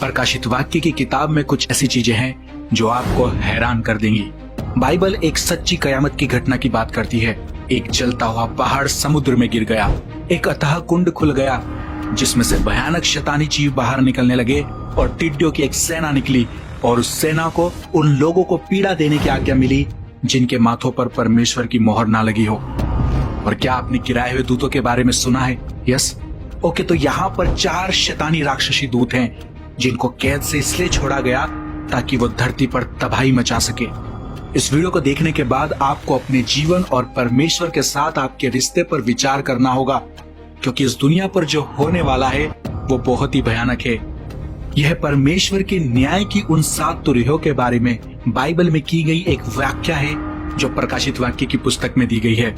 प्रकाशित वाक्य की किताब में कुछ ऐसी चीजें हैं जो आपको हैरान कर देंगी। बाइबल एक सच्ची कयामत की घटना की बात करती है। एक जलता हुआ पहाड़ समुद्र में गिर गया, एक अथाह कुंड खुल गया जिसमें से भयानक शैतानी जीव बाहर निकलने लगे और टिड्डियों की एक सेना निकली और उस सेना को उन लोगों को पीड़ा देने की आज्ञा मिली जिनके माथों पर परमेश्वर की मोहर ना लगी हो। और क्या आपने गिराए हुए दूतों के बारे में सुना है? यस। ओके, तो यहाँ पर 4 शैतानी राक्षसी दूत हैं जिनको कैद से इसलिए छोड़ा गया ताकि वो धरती पर तबाही मचा सके। इस वीडियो को देखने के बाद आपको अपने जीवन और परमेश्वर के साथ आपके रिश्ते पर विचार करना होगा, क्योंकि इस दुनिया पर जो होने वाला है वो बहुत ही भयानक है। यह परमेश्वर के न्याय की उन 7 तुरहियों के बारे में बाइबल में की गई एक व्याख्या है जो प्रकाशित वाक्य की पुस्तक में दी गई है।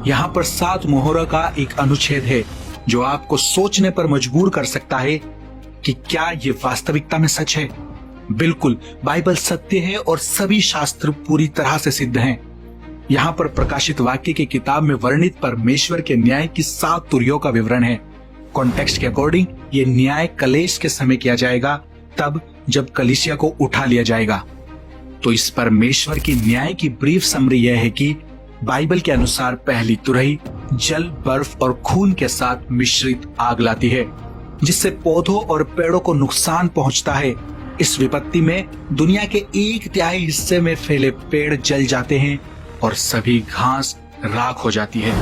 यहाँ पर 7 मोहरों का एक अनुच्छेद है जो आपको सोचने पर मजबूर कर सकता है कि क्या ये वास्तविकता में सच है। बिल्कुल, बाइबल सत्य है और सभी शास्त्र पूरी तरह से सिद्ध हैं। यहाँ पर प्रकाशित वाक्य की किताब में वर्णित परमेश्वर के न्याय की 7 तुरहियों का विवरण है। कॉन्टेक्स्ट के अकॉर्डिंग ये न्याय कलेश के समय किया जाएगा, तब जब कलीसिया को उठा लिया जाएगा। तो इस परमेश्वर की न्याय की ब्रीफ समरी यह है कि बाइबल के अनुसार पहली तुरही जल, बर्फ और खून के साथ मिश्रित आग लाती है, जिससे पौधों और पेड़ों को नुकसान पहुंचता है। इस विपत्ति में दुनिया के 1/3 हिस्से में फैले पेड़ जल जाते हैं और सभी घास राख हो जाती है।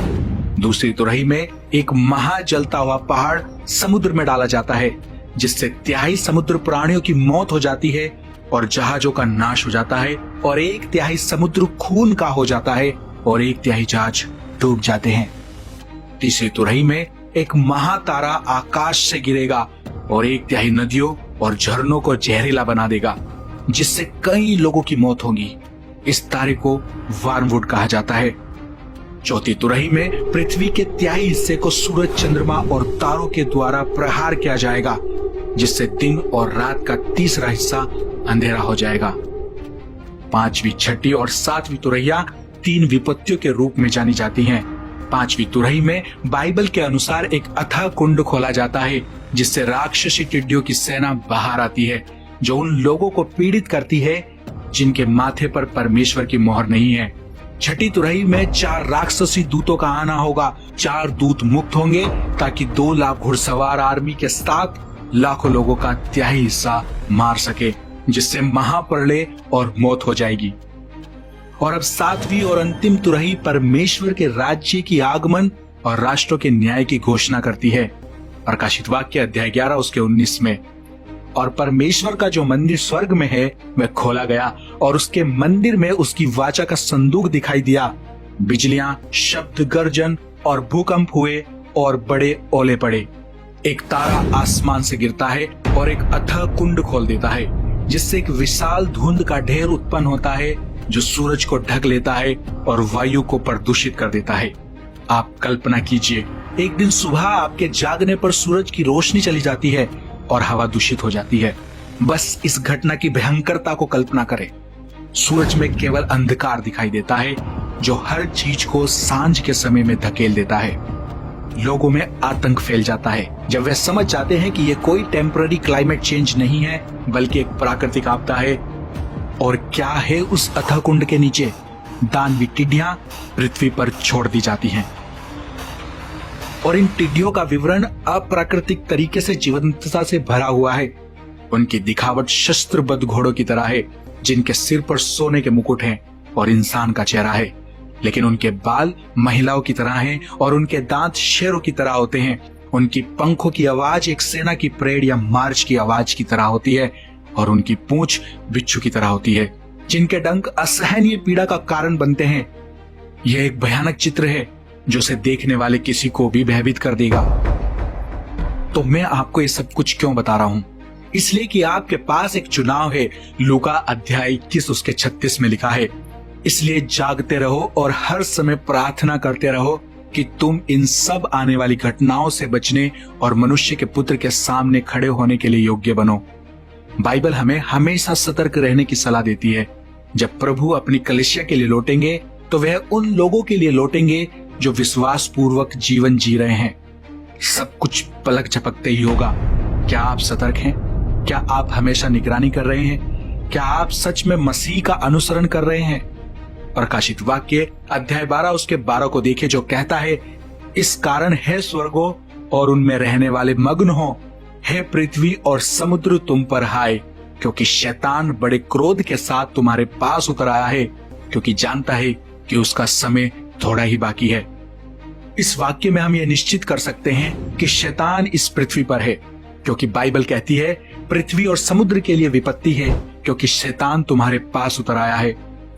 दूसरी तुरही में एक महाजलता हुआ पहाड़ समुद्र में डाला जाता है, जिससे 1/3 समुद्र प्राणियों की मौत हो जाती है और जहाजों का नाश हो जाता है, और 1/3 समुद्र खून का हो जाता है और 1/3 जहाज डूब जाते हैं। तीसरी तुरही में एक महातारा आकाश से गिरेगा और 1/3 नदियों और झरनों को जहरीला बना देगा, जिससे कई लोगों की मौत होगी। इस तारे को वार्मवुड कहा जाता है। चौथी तुरही में पृथ्वी के 1/3 हिस्से को सूरज, चंद्रमा और तारों के द्वारा प्रहार किया जाएगा, जिससे दिन और रात का तीसरा हिस्सा अंधेरा हो जाएगा। 5वीं, 6ठी और 7वीं तुरहियां 3 विपत्तियों के रूप में जानी जाती हैं। 5वीं तुरही में बाइबल के अनुसार एक अथाह कुंड खोला जाता है, जिससे राक्षसी टिड्डियों की सेना बाहर आती है, जो उन लोगों को पीड़ित करती है जिनके माथे पर परमेश्वर की मोहर नहीं है। 6ठी तुरही में 4 राक्षसी दूतों का आना होगा। 4 दूत मुक्त होंगे ताकि 2 लाख घुड़सवार आर्मी के साथ लाखों लोगों का 1/3 हिस्सा मार सके, जिससे महाप्रलय और मौत हो जाएगी। और अब 7वीं और अंतिम तुरही परमेश्वर के राज्य की आगमन और राष्ट्रों के न्याय की घोषणा करती है। प्रकाशित वाक्य अध्याय 11 उसके 19 में। और परमेश्वर का जो मंदिर स्वर्ग में है वह खोला गया और उसके मंदिर में उसकी वाचा का संदूक दिखाई दिया। बिजलियां, शब्द, गर्जन और भूकंप हुए और बड़े ओले पड़े। एक तारा आसमान से गिरता है और एक अथाह कुंड खोल देता है, जिससे एक विशाल धुंध का ढेर उत्पन्न होता है जो सूरज को ढक लेता है और वायु को प्रदूषित कर देता है। आप कल्पना कीजिए, एक दिन सुबह आपके जागने पर सूरज की रोशनी चली जाती है और हवा दूषित हो जाती है। बस इस घटना की भयंकरता को कल्पना करें। सूरज में केवल अंधकार दिखाई देता है जो हर चीज को सांझ के समय में धकेल देता है। लोगों में आतंक फैल जाता है जब वे समझ जाते हैं कि यह कोई टेम्पररी क्लाइमेट चेंज नहीं है, बल्कि एक प्राकृतिक आपदा है। और क्या है उस अथाह कुंड के नीचे? दानवी टिड्डियां पृथ्वी पर छोड़ दी जाती हैं। और इन टिड्डियों का विवरण अप्राकृतिक तरीके से जीवंतता से भरा हुआ है। उनकी दिखावट शस्त्रबद्ध घोड़ों की तरह है, जिनके सिर पर सोने के मुकुट हैं और इंसान का चेहरा है, लेकिन उनके बाल महिलाओं की तरह हैं और उनके दांत शेरों की तरह होते हैं। उनकी पंखों की आवाज एक सेना की परेड या मार्च की आवाज की तरह होती है और उनकी पूंछ बिच्छू की तरह होती है, जिनके डंक असहनीय पीड़ा का कारण बनते हैं। यह एक भयानक चित्र है जो उसे देखने वाले किसी को भी भयभीत कर देगा। तो मैं आपको ये सब कुछ क्यों बता रहा हूं? इसलिए कि आपके पास एक चुनाव है। लूका अध्याय 21 उसके 36 में लिखा है, इसलिए जागते रहो और हर समय प्रार्थना करते रहो कि तुम इन सब आने वाली घटनाओं से बचने और मनुष्य के पुत्र के सामने खड़े होने के लिए योग्य बनो। बाइबल हमें हमेशा सतर्क रहने की सलाह देती है। जब प्रभु अपनी कलीसिया के लिए लौटेंगे तो वह उन लोगों के लिए लौटेंगे जो विश्वास पूर्वक जीवन जी रहे हैं। सब कुछ पलक झपकते ही होगा। क्या आप सतर्क हैं? क्या आप हमेशा निगरानी कर रहे हैं? क्या आप सच में मसीह का अनुसरण कर रहे हैं? प्रकाशित वाक्य अध्याय 12 उसके 12 को देखें, जो कहता है, इस कारण है स्वर्गों और उनमें रहने वाले मग्न हो, हे पृथ्वी और समुद्र तुम पर हाय, क्योंकि शैतान बड़े क्रोध के साथ तुम्हारे पास उतर आया है, क्योंकि जानता है कि उसका समय थोड़ा ही बाकी है। इस वाक्य में हम यह निश्चित कर सकते हैं कि शैतान इस पृथ्वी पर है, क्योंकि बाइबल कहती है पृथ्वी और समुद्र के लिए विपत्ति है, क्योंकि शैतान तुम्हारे पास उतर आया है।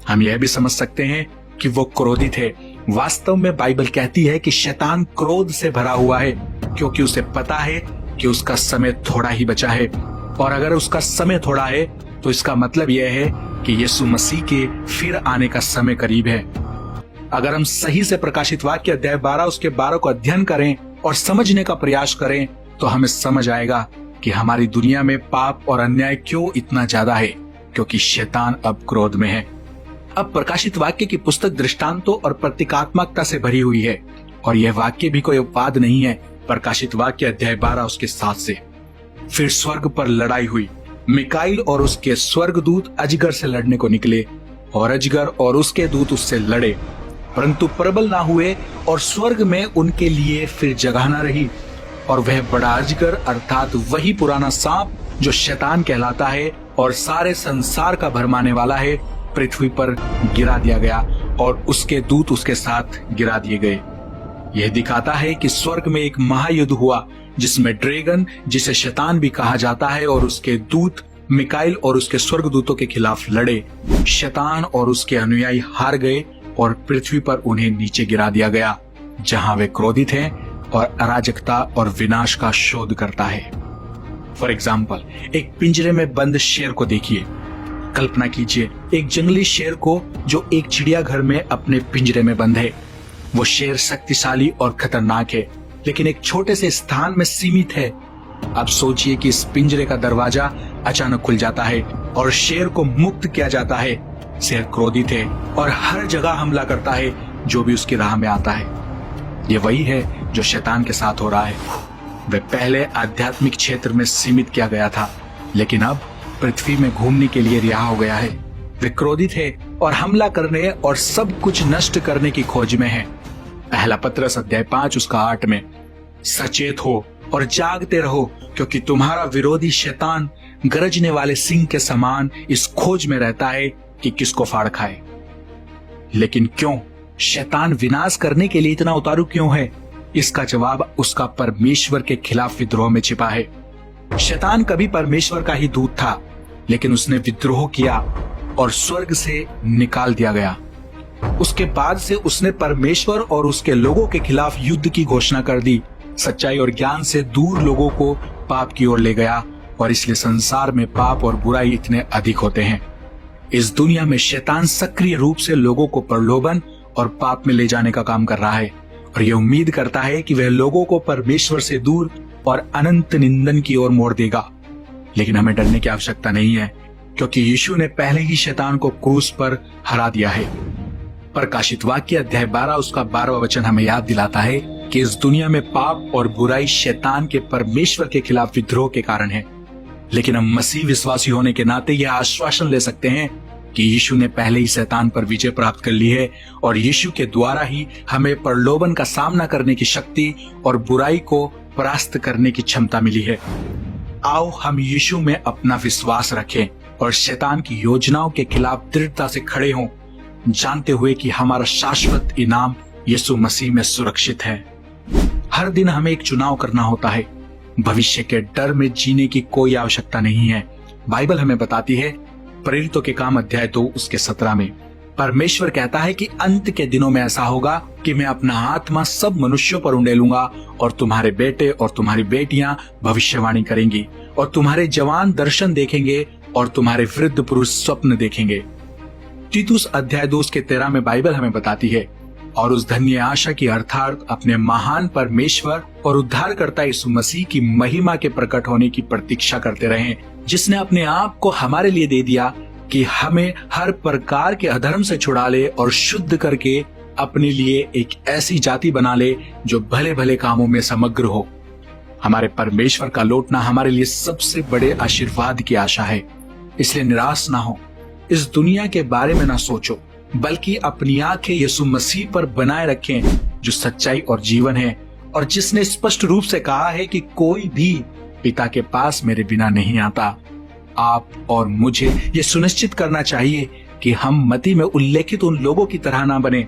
हम यह भी समझ सकते हैं कि वो क्रोधित है। वास्तव में बाइबल कहती है कि शैतान क्रोध से भरा हुआ है, क्योंकि उसे पता है कि उसका समय थोड़ा ही बचा है, और अगर उसका समय थोड़ा है तो इसका मतलब यह है कि यीशु मसीह के फिर आने का समय करीब है। अगर हम सही से प्रकाशित वाक्य अध्याय 12 उसके 12 को अध्ययन करें और समझने का प्रयास करें तो हमें समझ आएगा कि हमारी दुनिया में पाप और अन्याय क्यों इतना ज्यादा है, क्योंकि शैतान अब क्रोध में है। अब प्रकाशित वाक्य की पुस्तक दृष्टांतों और प्रतीकात्मकता से भरी हुई है, और यह वाक्य भी कोई अपवाद नहीं है। प्रकाशित वाक्य अध्याय 12 उसके 7 से, फिर स्वर्ग पर लड़ाई हुई। मिकाइल और उसके स्वर्गदूत अजगर से लड़ने को निकले, और अजगर और उसके दूत उससे लड़े, परंतु प्रबल ना हुए, और स्वर्ग में उनके लिए फिर जगह न रही। और वह बड़ा अजगर अर्थात वही पुराना सांप जो शैतान कहलाता है और सारे संसार का भरमाने वाला है, पृथ्वी पर गिरा दिया गया, और उसके दूत उसके साथ गिरा दिए गए। यह दिखाता है कि स्वर्ग में एक महायुद्ध हुआ, जिसमें ड्रैगन, जिसे शैतान भी कहा जाता है, और उसके दूत मिकाइल और उसके स्वर्गदूतों के खिलाफ लड़े। शैतान और उसके अनुयायी हार गए, और पृथ्वी पर उन्हें नीचे गिरा दिया गया, जहां वे क्रोधित हैं और अराजकता और विनाश का शोध करता है। फॉर एग्जाम्पल, एक पिंजरे में बंद शेर को देखिए। कल्पना कीजिए एक जंगली शेर को जो एक चिड़ियाघर में अपने पिंजरे में बंद है। वो शेर शक्तिशाली और खतरनाक है, लेकिन एक छोटे से स्थान में सीमित है। अब सोचिए कि इस पिंजरे का दरवाजा अचानक खुल जाता है और शेर को मुक्त किया जाता है। शेर क्रोधित है और हर जगह हमला करता है जो भी उसकी राह में आता है। ये वही है जो शैतान के साथ हो रहा है। वह पहले आध्यात्मिक क्षेत्र में सीमित किया गया था, लेकिन अब पृथ्वी में घूमने के लिए रिहा हो गया है। वे क्रोधित है और हमला करने और सब कुछ नष्ट करने की खोज में है। पहला पत्रस अध्याय 5 उसका 8 में, सचेत हो और जागते रहो, क्योंकि तुम्हारा विरोधी शैतान गरजने वाले सिंह के समान इस खोज में रहता है कि किसको फाड़ खाए। लेकिन क्यों शैतान विनाश करने के लिए इतना उतारू क्यों है? इसका जवाब उसका परमेश्वर के खिलाफ विद्रोह में छिपा है। शैतान कभी परमेश्वर का ही दूत था, लेकिन उसने विद्रोह किया और स्वर्ग से निकाल दिया गया। उसके बाद से उसने परमेश्वर और उसके लोगों के खिलाफ युद्ध की घोषणा कर दी। सच्चाई और ज्ञान से दूर लोगों को पाप की ओर ले गया, और इसलिए संसार में पाप और बुराई इतने अधिक होते हैं। इस दुनिया में शैतान सक्रिय रूप से लोगों को प्रलोभन और पाप में ले जाने का काम कर रहा है, और यह उम्मीद करता है कि वह लोगों को परमेश्वर से दूर और अनंत निंदन की ओर मोड़ देगा। लेकिन हमें डरने की आवश्यकता नहीं है, क्योंकि यीशु ने पहले ही शैतान को क्रूस पर हरा दिया है। प्रकाशित वाक्य अध्याय 12 उसका 12वां वचन हमें याद दिलाता है कि इस दुनिया में पाप और बुराई शैतान के परमेश्वर के खिलाफ विद्रोह के कारण है। लेकिन हम मसीह विश्वासी होने के नाते यह आश्वासन ले सकते हैं कि यीशु ने पहले ही शैतान पर विजय प्राप्त कर ली है, और यीशु के द्वारा ही हमें प्रलोभन का सामना करने की शक्ति और बुराई को परास्त करने की क्षमता मिली है। आओ हम यीशु में अपना विश्वास रखें और शैतान की योजनाओं के खिलाफ दृढ़ता से खड़े हों, जानते हुए कि हमारा शाश्वत इनाम यीशु मसीह में सुरक्षित है। हर दिन हमें एक चुनाव करना होता है। भविष्य के डर में जीने की कोई आवश्यकता नहीं है। बाइबल हमें बताती है, प्रेरितों के काम अध्याय 2 उसके 17 में, परमेश्वर कहता है कि अंत के दिनों में ऐसा होगा कि मैं अपना आत्मा सब मनुष्यों पर उंडेलूंगा, और तुम्हारे बेटे और तुम्हारी बेटियां भविष्यवाणी करेंगी, और तुम्हारे जवान दर्शन देखेंगे, और तुम्हारे वृद्ध पुरुष स्वप्न देखेंगे। तीतुस अध्याय 2 के 13 में बाइबल हमें बताती है, और उस धन्य आशा की अर्थात अपने महान परमेश्वर और उद्धारकर्ता यीशु मसीह की महिमा के प्रकट होने की प्रतीक्षा करते रहें, जिसने अपने आप को हमारे लिए दे दिया कि हमें हर प्रकार के अधर्म से छुड़ा ले और शुद्ध करके अपने लिए एक ऐसी जाति बना ले जो भले भले कामों में समग्र हो। हमारे परमेश्वर का लौटना हमारे लिए सबसे बड़े आशीर्वाद की आशा है। इसलिए निराश ना हो, इस दुनिया के बारे में ना सोचो, बल्कि अपनी आंखें यीशु मसीह पर बनाए रखें, जो सच्चाई और जीवन है और जिसने स्पष्ट रूप से कहा है कि कोई भी पिता के पास मेरे बिना नहीं आता। आप और मुझे ये सुनिश्चित करना चाहिए कि हम मत्ती में उल्लेखित उन लोगों की तरह ना बने,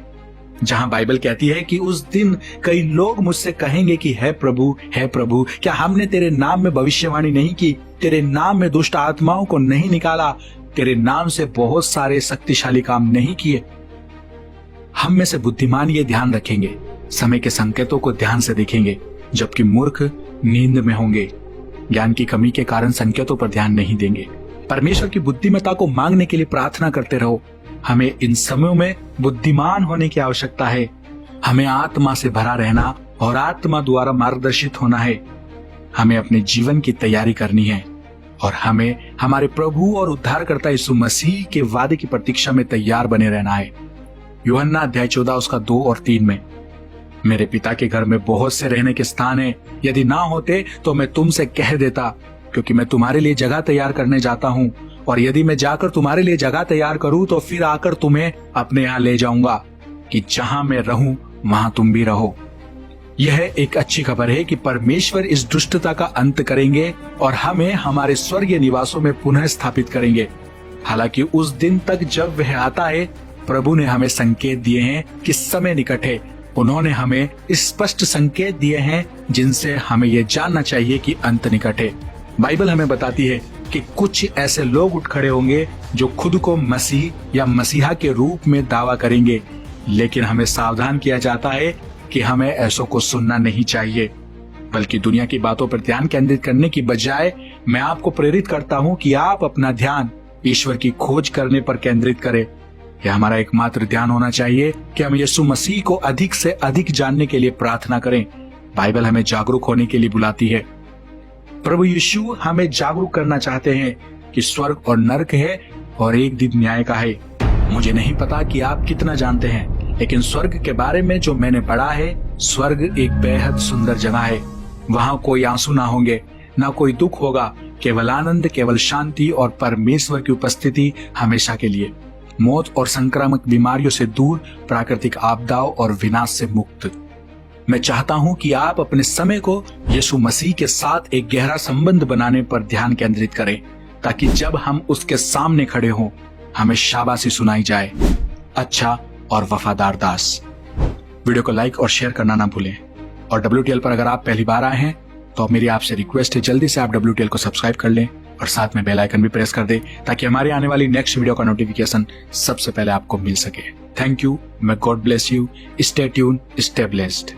जहां बाइबल कहती है कि उस दिन कई लोग मुझसे कहेंगे कि हे प्रभु, क्या हमने तेरे नाम में भविष्यवाणी नहीं की, तेरे नाम में दुष्ट आत्माओं को नहीं निकाला, तेरे नाम से बहुत सारे शक्तिशाली काम नहीं किए। हम में से बुद्धिमान ये ध्यान रखेंगे, समय के संकेतों को ध्यान से देखेंगे, जबकि मूर्ख नींद में होंगे। ज्ञान की कमी के कारण संकेतों पर ध्यान नहीं देंगे। परमेश्वर की बुद्धिमत्ता को मांगने के लिए प्रार्थना करते रहो। हमें इन समयों में बुद्धिमान होने की आवश्यकता है। हमें आत्मा से भरा रहना और आत्मा द्वारा मार्गदर्शित होना है। हमें अपने जीवन की तैयारी करनी है और हमें हमारे प्रभु और उद्धारकर्ता यीशु मसीह के वादे की प्रतीक्षा में तैयार बने रहना है। यूहन्ना अध्याय 14 उसका 2 और 3 में, मेरे पिता के घर में बहुत से रहने के स्थान है, यदि ना होते तो मैं तुमसे कह देता, क्योंकि मैं तुम्हारे लिए जगह तैयार करने जाता हूँ, और यदि मैं जाकर तुम्हारे लिए जगह तैयार करूँ तो फिर आकर तुम्हें अपने यहाँ ले जाऊंगा, कि जहां मैं रहूं वहां तुम भी रहो। यह एक अच्छी खबर है कि परमेश्वर इस दुष्टता का अंत करेंगे और हमें हमारे स्वर्गीय निवासों में पुनः स्थापित करेंगे। हालांकि उस दिन तक जब वह आता है, प्रभु ने हमें संकेत दिए हैं कि समय निकट है। उन्होंने हमें स्पष्ट संकेत दिए हैं जिनसे हमें यह जानना चाहिए कि अंत निकट है। बाइबल हमें बताती है कि कुछ ऐसे लोग उठ खड़े होंगे जो खुद को मसीह या मसीहा के रूप में दावा करेंगे, लेकिन हमें सावधान किया जाता है कि हमें ऐसों को सुनना नहीं चाहिए, बल्कि दुनिया की बातों पर ध्यान केंद्रित करने की बजाय मैं आपको प्रेरित करता हूं कि आप अपना ध्यान ईश्वर की खोज करने पर केंद्रित करें। यह हमारा एकमात्र ध्यान होना चाहिए कि हम यीशु मसीह को अधिक से अधिक जानने के लिए प्रार्थना करें। बाइबल हमें जागरूक होने के लिए बुलाती है। प्रभु यीशु हमें जागरूक करना चाहते हैं कि स्वर्ग और नरक है और एक दिन न्याय का है। मुझे नहीं पता कि आप कितना जानते हैं, लेकिन स्वर्ग के बारे में जो मैंने पढ़ा है, स्वर्ग एक बेहद सुंदर जगह है। वहां कोई आंसू ना होंगे, ना कोई दुख होगा, केवल आनंद, केवल शांति और परमेश्वर की उपस्थिति हमेशा के लिए। मौत और संक्रामक बीमारियों से दूर, प्राकृतिक आपदाओं और विनाश से मुक्त। मैं चाहता हूं कि आप अपने समय को यीशु मसीह के साथ एक गहरा संबंध बनाने पर ध्यान केंद्रित करें, ताकि जब हम उसके सामने खड़े हों, हमें शाबाशी सुनाई जाए, अच्छा और वफादार दास। वीडियो को लाइक और शेयर करना ना भूलें। और WTL पर अगर आप पहली बार आए हैं तो मेरी आपसे रिक्वेस्ट है, जल्दी से आप WTL को सब्सक्राइब कर लें और साथ में बेल आइकन भी प्रेस कर दें, ताकि हमारी आने वाली नेक्स्ट वीडियो का नोटिफिकेशन सबसे पहले आपको मिल सके। Thank you. May God bless you. Stay tune, stay blessed.